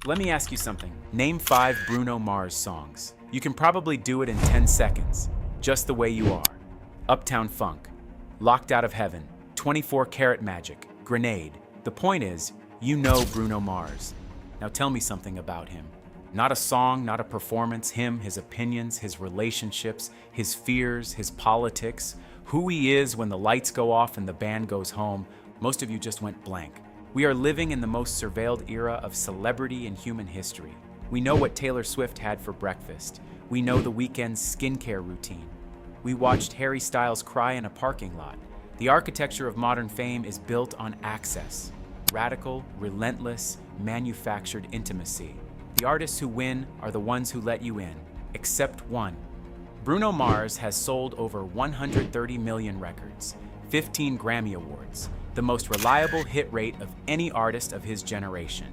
Let me ask you something. Name 5 Bruno Mars songs. You can probably do it in 10 seconds, just the way you are. Uptown Funk, Locked Out of Heaven, 24 Karat Magic, Grenade. The point is, you know Bruno Mars. Now tell me something about him. Not a song, not a performance, him, his opinions, his relationships, his fears, his politics, who he is when the lights go off and the band goes home. Most of you just went blank. We are living in the most surveilled era of celebrity in human history. We know what Taylor Swift had for breakfast. We know the Weeknd's skincare routine. We watched Harry Styles cry in a parking lot. The architecture of modern fame is built on access. Radical, relentless, manufactured intimacy. The artists who win are the ones who let you in, except one. Bruno Mars has sold over 130 million records, 15 Grammy Awards, the most reliable hit rate of any artist of his generation.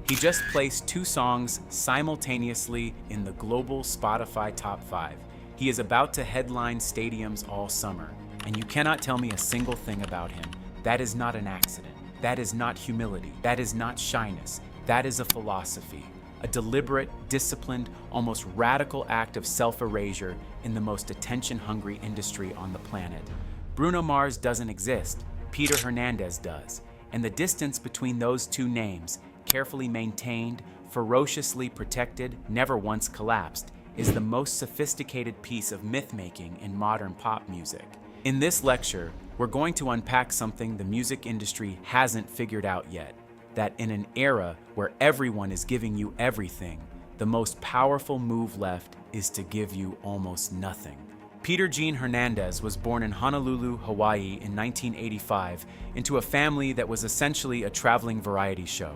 He just placed 2 songs simultaneously in the global Spotify Top 5. He is about to headline stadiums all summer, and you cannot tell me a single thing about him. That is not an accident. That is not humility. That is not shyness. That is a philosophy. A deliberate, disciplined, almost radical act of self-erasure in the most attention-hungry industry on the planet. Bruno Mars doesn't exist. Peter Hernandez does. And the distance between those 2 names, carefully maintained, ferociously protected, never once collapsed, is the most sophisticated piece of myth-making in modern pop music. In this lecture, we're going to unpack something the music industry hasn't figured out yet. That in an era where everyone is giving you everything, the most powerful move left is to give you almost nothing. Peter Hernandez was born in Honolulu, Hawaii in 1985 into a family that was essentially a traveling variety show.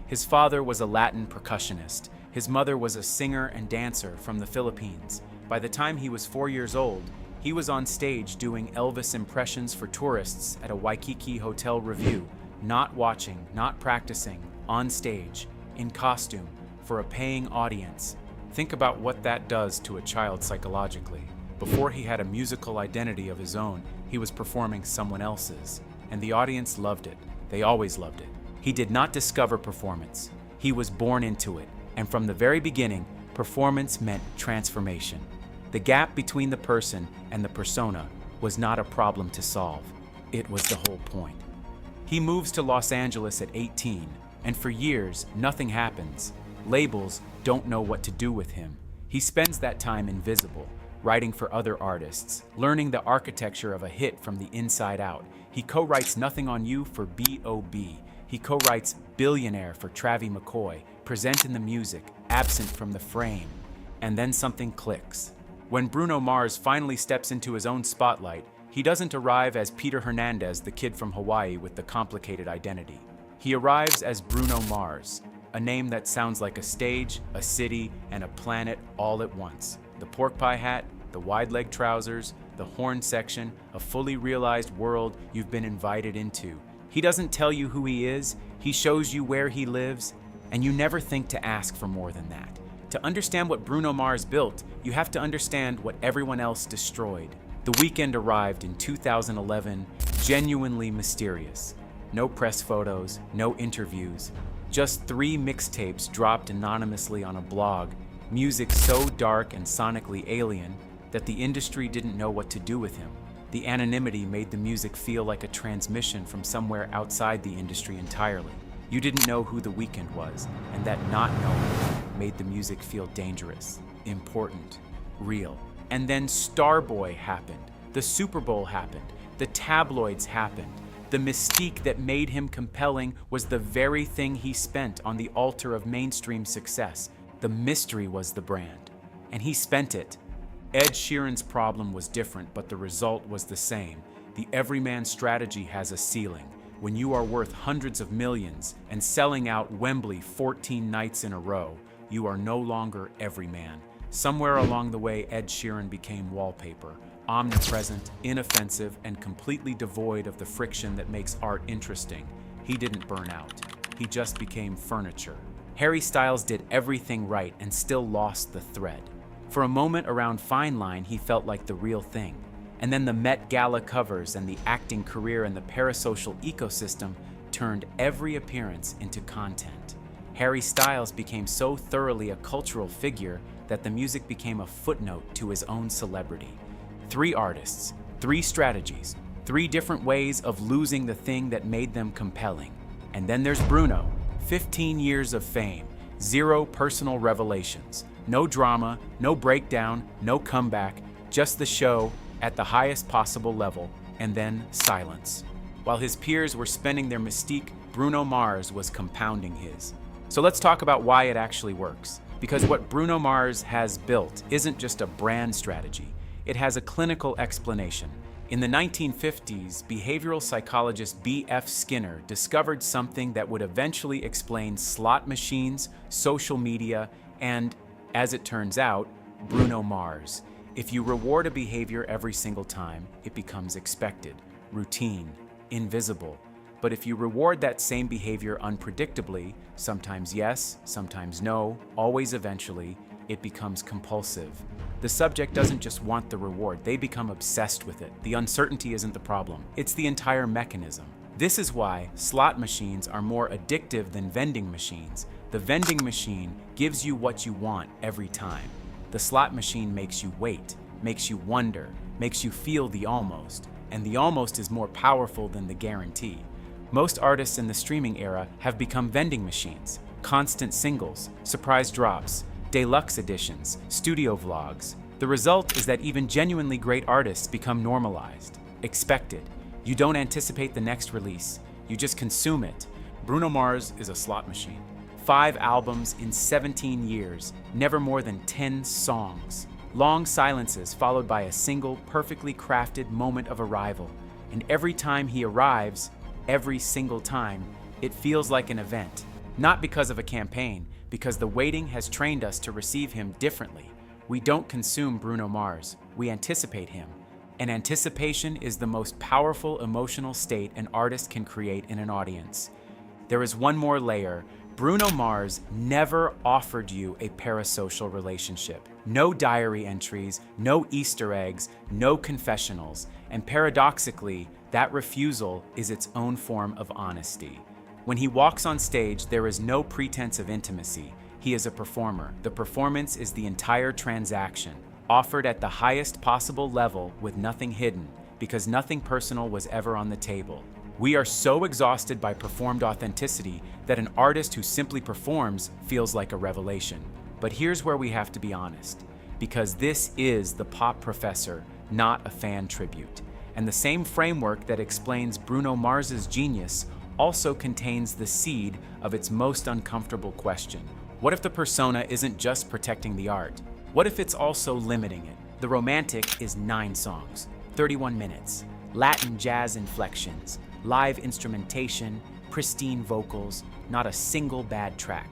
His father was a Latin percussionist. His mother was a singer and dancer from the Philippines. By the time he was 4 years old, he was on stage doing Elvis impressions for tourists at a Waikiki hotel review. Not watching, not practicing, on stage, in costume, for a paying audience. Think about what that does to a child psychologically. Before he had a musical identity of his own, he was performing someone else's, and the audience loved it. They always loved it. He did not discover performance. He was born into it, and from the very beginning, performance meant transformation. The gap between the person and the persona was not a problem to solve. It was the whole point. He moves to Los Angeles at 18, and for years, nothing happens. Labels don't know what to do with him. He spends that time invisible, writing for other artists, learning the architecture of a hit from the inside out. He co-writes Nothing on You for B.O.B. He co-writes Billionaire for Travie McCoy, Present in the Music, Absent from the Frame. And then something clicks. When Bruno Mars finally steps into his own spotlight, he doesn't arrive as Peter Hernandez, the kid from Hawaii with the complicated identity. He arrives as Bruno Mars, a name that sounds like a stage, a city, and a planet all at once. The pork pie hat, the wide-leg trousers, the horn section, a fully realized world you've been invited into. He doesn't tell you who he is, he shows you where he lives, and you never think to ask for more than that. To understand what Bruno Mars built, you have to understand what everyone else destroyed. The Weeknd arrived in 2011, genuinely mysterious. No press photos, no interviews, just 3 mixtapes dropped anonymously on a blog, music so dark and sonically alien that the industry didn't know what to do with him. The anonymity made the music feel like a transmission from somewhere outside the industry entirely. You didn't know who the Weeknd was, and that not knowing made the music feel dangerous, important, real. And then Starboy happened, the Super Bowl happened, the tabloids happened. The mystique that made him compelling was the very thing he spent on the altar of mainstream success. The mystery was the brand, and he spent it. Ed Sheeran's problem was different, but the result was the same. The everyman strategy has a ceiling. When you are worth hundreds of millions and selling out Wembley 14 nights in a row, you are no longer everyman. Somewhere along the way, Ed Sheeran became wallpaper, omnipresent, inoffensive, and completely devoid of the friction that makes art interesting. He didn't burn out. He just became furniture. Harry Styles did everything right and still lost the thread. For a moment around Fine Line, he felt like the real thing. And then the Met Gala covers and the acting career and the parasocial ecosystem turned every appearance into content. Harry Styles became so thoroughly a cultural figure that the music became a footnote to his own celebrity. 3 artists, 3 strategies, 3 different ways of losing the thing that made them compelling. And then there's Bruno, 15 years of fame, 0 personal revelations, no drama, no breakdown, no comeback, just the show at the highest possible level, and then silence. While his peers were spending their mystique, Bruno Mars was compounding his. So let's talk about why it actually works. Because what Bruno Mars has built isn't just a brand strategy, it has a clinical explanation. In the 1950s, behavioral psychologist B.F. Skinner discovered something that would eventually explain slot machines, social media, and, as it turns out, Bruno Mars. If you reward a behavior every single time, it becomes expected, routine, invisible. But if you reward that same behavior unpredictably, sometimes yes, sometimes no, always eventually, it becomes compulsive. The subject doesn't just want the reward, they become obsessed with it. The uncertainty isn't the problem, it's the entire mechanism. This is why slot machines are more addictive than vending machines. The vending machine gives you what you want every time. The slot machine makes you wait, makes you wonder, makes you feel the almost. And the almost is more powerful than the guarantee. Most artists in the streaming era have become vending machines. Constant singles, surprise drops, deluxe editions, studio vlogs. The result is that even genuinely great artists become normalized, expected. You don't anticipate the next release, you just consume it. Bruno Mars is a slot machine. 5 albums in 17 years, never more than 10 songs. Long silences followed by a single, perfectly crafted moment of arrival. And every time he arrives, every single time, it feels like an event. Not because of a campaign, because the waiting has trained us to receive him differently. We don't consume Bruno Mars, we anticipate him. And anticipation is the most powerful emotional state an artist can create in an audience. There is one more layer. Bruno Mars never offered you a parasocial relationship. No diary entries, no Easter eggs, no confessionals. And paradoxically, that refusal is its own form of honesty. When he walks on stage, there is no pretense of intimacy. He is a performer. The performance is the entire transaction, offered at the highest possible level with nothing hidden, because nothing personal was ever on the table. We are so exhausted by performed authenticity that an artist who simply performs feels like a revelation. But here's where we have to be honest, because this is the pop professor, not a fan tribute. And the same framework that explains Bruno Mars's genius also contains the seed of its most uncomfortable question. What if the persona isn't just protecting the art? What if it's also limiting it? The Romantic is 9 songs, 31 minutes, Latin jazz inflections, live instrumentation, pristine vocals, not a single bad track.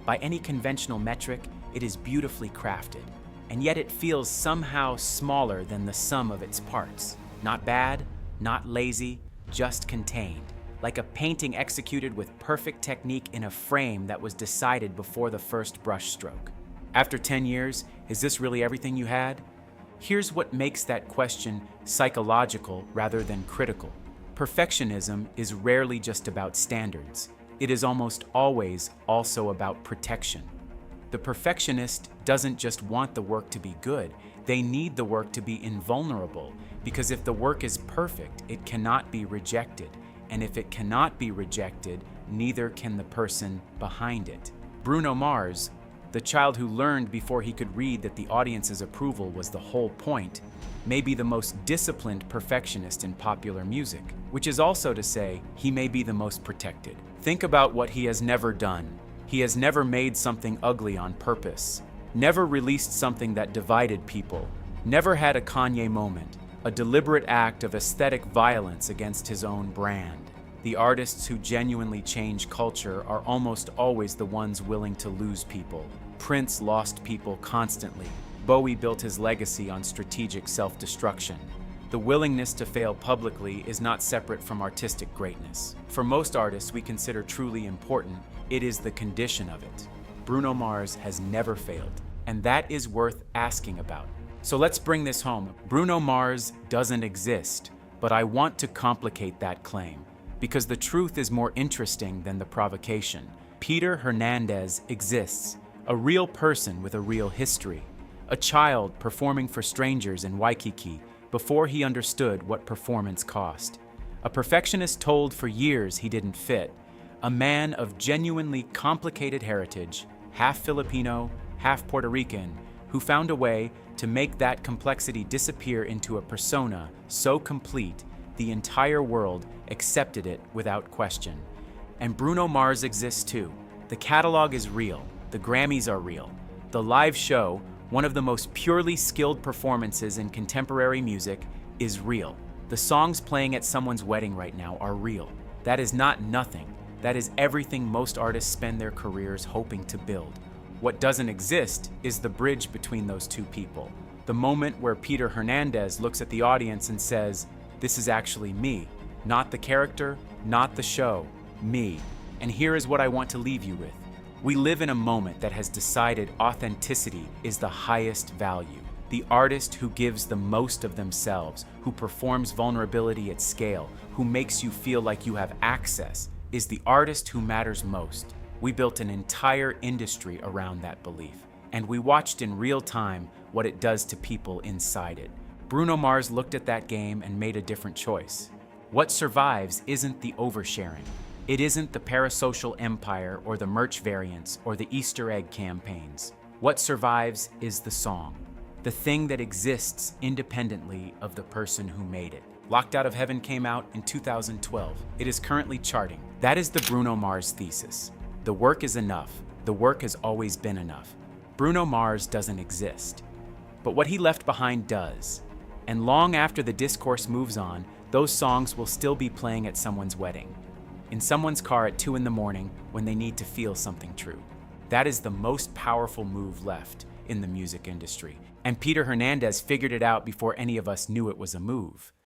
By any conventional metric, it is beautifully crafted, and yet it feels somehow smaller than the sum of its parts. Not bad, not lazy, just contained. Like a painting executed with perfect technique in a frame that was decided before the first brushstroke. After 10 years, is this really everything you had? Here's what makes that question psychological rather than critical. Perfectionism is rarely just about standards. It is almost always also about protection. The perfectionist doesn't just want the work to be good, they need the work to be invulnerable, because if the work is perfect, it cannot be rejected. And if it cannot be rejected, neither can the person behind it. Bruno Mars, the child who learned before he could read that the audience's approval was the whole point, may be the most disciplined perfectionist in popular music, which is also to say, he may be the most protected. Think about what he has never done. He has never made something ugly on purpose, never released something that divided people, never had a Kanye moment, a deliberate act of aesthetic violence against his own brand. The artists who genuinely change culture are almost always the ones willing to lose people. Prince lost people constantly. Bowie built his legacy on strategic self-destruction. The willingness to fail publicly is not separate from artistic greatness. For most artists we consider truly important, it is the condition of it. Bruno Mars has never failed, and that is worth asking about. So let's bring this home. Bruno Mars doesn't exist, but I want to complicate that claim, because the truth is more interesting than the provocation. Peter Hernandez exists, a real person with a real history, a child performing for strangers in Waikiki before he understood what performance cost, a perfectionist told for years he didn't fit, a man of genuinely complicated heritage, half Filipino, half Puerto Rican, who found a way to make that complexity disappear into a persona so complete the entire world accepted it without question. And Bruno Mars exists too. The catalog is real, the Grammys are real. The live show, one of the most purely skilled performances in contemporary music, is real. The songs playing at someone's wedding right now are real. That is not nothing. That is everything most artists spend their careers hoping to build. What doesn't exist is the bridge between those two people. The moment where Peter Hernandez looks at the audience and says, "This is actually me, not the character, not the show, me." And here is what I want to leave you with. We live in a moment that has decided authenticity is the highest value. The artist who gives the most of themselves, who performs vulnerability at scale, who makes you feel like you have access, is the artist who matters most. We built an entire industry around that belief, and we watched in real time what it does to people inside it. Bruno Mars looked at that game and made a different choice. What survives isn't the oversharing. It isn't the parasocial empire or the merch variants or the Easter egg campaigns. What survives is the song, the thing that exists independently of the person who made it. Locked Out of Heaven came out in 2012. It is currently charting. That is the Bruno Mars thesis. The work is enough. The work has always been enough. Bruno Mars doesn't exist. But what he left behind does. And long after the discourse moves on, those songs will still be playing at someone's wedding, in someone's car at 2 a.m. when they need to feel something true. That is the most powerful move left in the music industry. And Peter Hernandez figured it out before any of us knew it was a move.